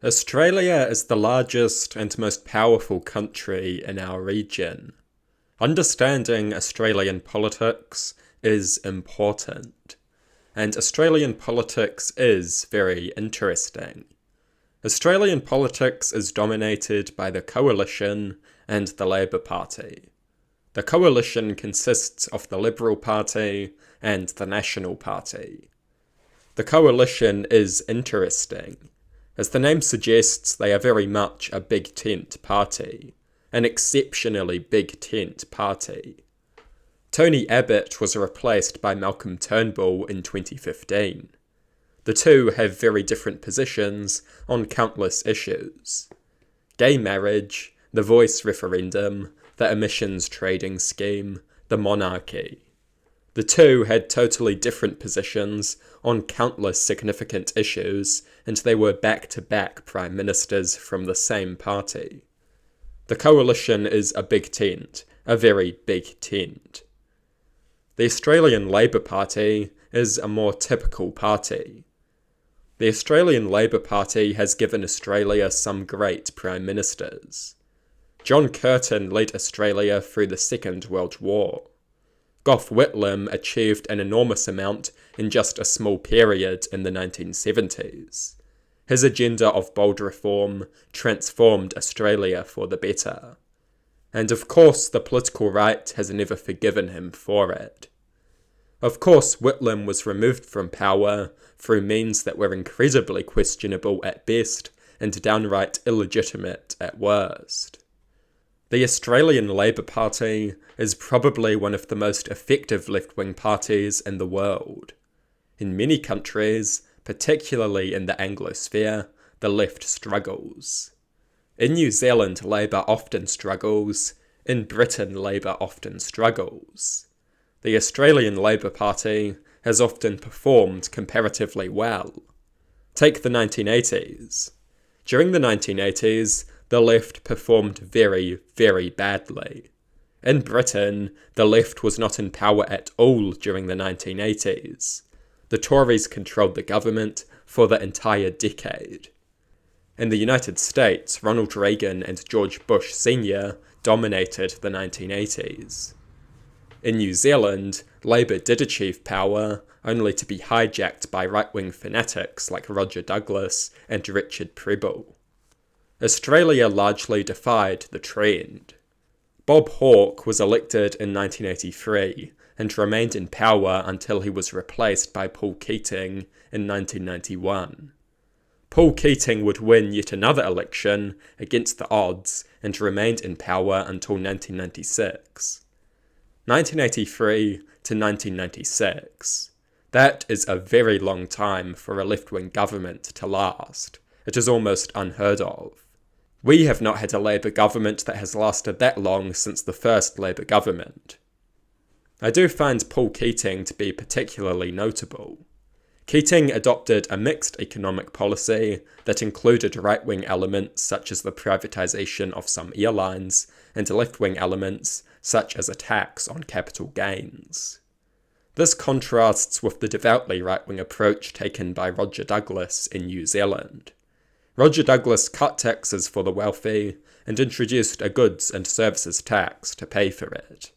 Australia is the largest and most powerful country in our region. Understanding Australian politics is important, and Australian politics is very interesting. Australian politics is dominated by the Coalition and the Labour Party. The Coalition consists of the Liberal Party and the National Party. The Coalition is interesting. As the name suggests, they are very much a big tent party, an exceptionally big tent party. Tony Abbott was replaced by Malcolm Turnbull in 2015. The two have very different positions on countless issues. Gay marriage, the voice referendum, the emissions trading scheme, the monarchy. The two had totally different positions on countless significant issues, and they were back-to-back prime ministers from the same party. The Coalition is a big tent, a very big tent. The Australian Labour Party is a more typical party. The Australian Labour Party has given Australia some great prime ministers. John Curtin led Australia through the Second World War. Gough Whitlam achieved an enormous amount in just a small period in the 1970s. His agenda of bold reform transformed Australia for the better. And of course, the political right has never forgiven him for it. Of course, Whitlam was removed from power through means that were incredibly questionable at best and downright illegitimate at worst. The Australian Labour Party is probably one of the most effective left-wing parties in the world. In many countries, particularly in the Anglosphere, the left struggles. In New Zealand, Labour often struggles. In Britain, Labour often struggles. The Australian Labour Party has often performed comparatively well. Take the 1980s. During the 1980s, the left performed very, very badly. In Britain, the left was not in power at all during the 1980s. The Tories controlled the government for the entire decade. In the United States, Ronald Reagan and George Bush Sr. dominated the 1980s. In New Zealand, Labour did achieve power, only to be hijacked by right-wing fanatics like Roger Douglas and Richard Prebble. Australia largely defied the trend. Bob Hawke was elected in 1983 and remained in power until he was replaced by Paul Keating in 1991. Paul Keating would win yet another election against the odds and remained in power until 1996. 1983 to 1996. That is a very long time for a left-wing government to last. It is almost unheard of. We have not had a Labour government that has lasted that long since the first Labour government. I do find Paul Keating to be particularly notable. Keating adopted a mixed economic policy that included right-wing elements such as the privatisation of some airlines and left-wing elements such as a tax on capital gains. This contrasts with the devoutly right-wing approach taken by Roger Douglas in New Zealand. Roger Douglas cut taxes for the wealthy and introduced a goods and services tax to pay for it.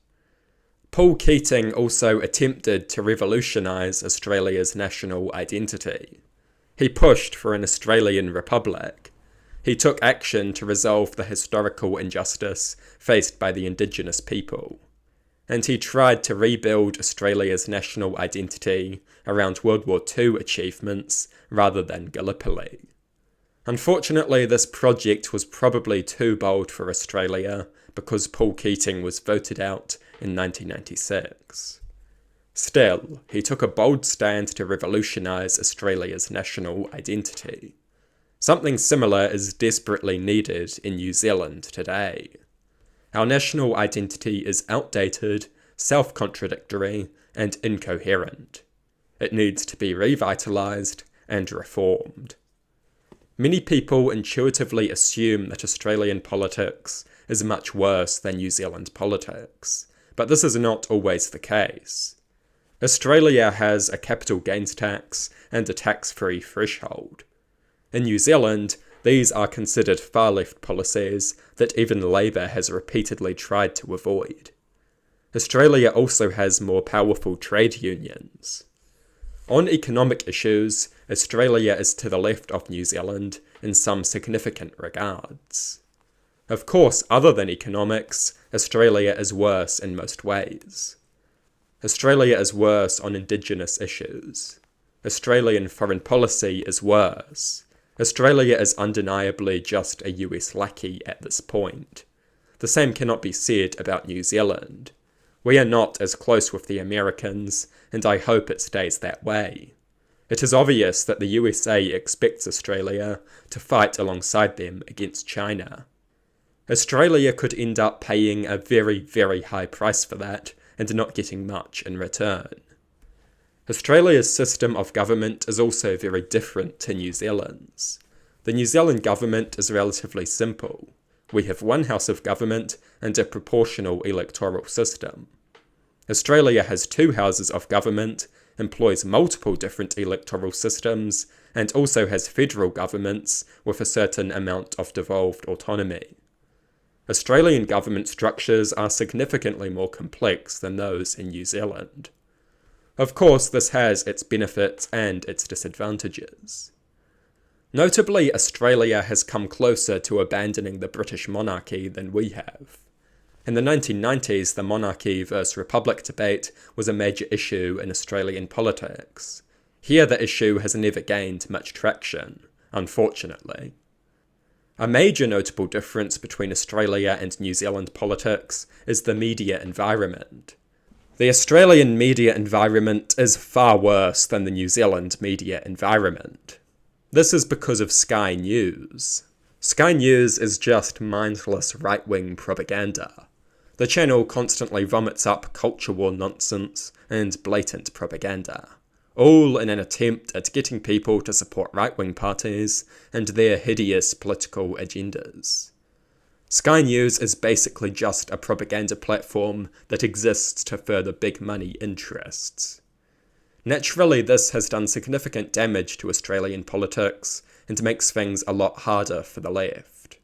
Paul Keating also attempted to revolutionise Australia's national identity. He pushed for an Australian republic. He took action to resolve the historical injustice faced by the Indigenous people. And he tried to rebuild Australia's national identity around World War II achievements rather than Gallipoli. Unfortunately, this project was probably too bold for Australia because Paul Keating was voted out in 1996. Still, he took a bold stand to revolutionise Australia's national identity. Something similar is desperately needed in New Zealand today. Our national identity is outdated, self-contradictory, and incoherent. It needs to be revitalised and reformed. Many people intuitively assume that Australian politics is much worse than New Zealand politics, but this is not always the case. Australia has a capital gains tax and a tax-free threshold. In New Zealand, These are considered far-left policies that even Labour has repeatedly tried to avoid. Australia also has more powerful trade unions. On economic issues, Australia is to the left of New Zealand in some significant regards. Of course, other than economics, Australia is worse in most ways. Australia is worse on Indigenous issues. Australian foreign policy is worse. Australia is undeniably just a US lackey at this point. The same cannot be said about New Zealand. We are not as close with the Americans, and I hope it stays that way. It is obvious that the USA expects Australia to fight alongside them against China. Australia could end up paying a very, very high price for that, and not getting much in return. Australia's system of government is also very different to New Zealand's. The New Zealand government is relatively simple. We have one house of government and a proportional electoral system. Australia has two houses of government, employs multiple different electoral systems, and also has federal governments with a certain amount of devolved autonomy. Australian government structures are significantly more complex than those in New Zealand. Of course, this has its benefits and its disadvantages. Notably, Australia has come closer to abandoning the British monarchy than we have. In the 1990s, the monarchy versus republic debate was a major issue in Australian politics. Here the issue has never gained much traction, unfortunately. A major notable difference between Australia and New Zealand politics is the media environment. The Australian media environment is far worse than the New Zealand media environment. This is because of Sky News. Sky News is just mindless right-wing propaganda. The channel constantly vomits up culture war nonsense and blatant propaganda, all in an attempt at getting people to support right-wing parties and their hideous political agendas. Sky News is basically just a propaganda platform that exists to further big money interests. Naturally, this has done significant damage to Australian politics and makes things a lot harder for the left.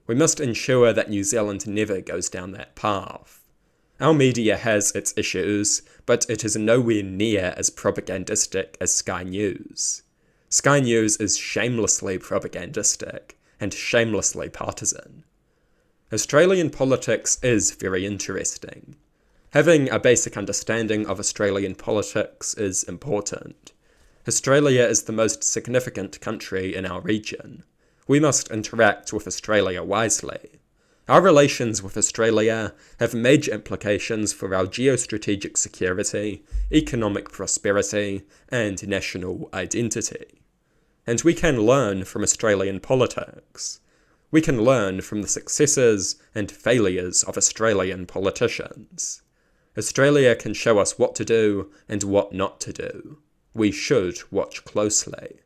We must ensure that New Zealand never goes down that path. Our media has its issues, but it is nowhere near as propagandistic as Sky News. Sky News is shamelessly propagandistic and shamelessly partisan. Australian politics is very interesting. Having a basic understanding of Australian politics is important. Australia is the most significant country in our region. We must interact with Australia wisely. Our relations with Australia have major implications for our geostrategic security, economic prosperity, and national identity. And we can learn from Australian politics. We can learn from the successes and failures of Australian politicians. Australia can show us what to do and what not to do. We should watch closely.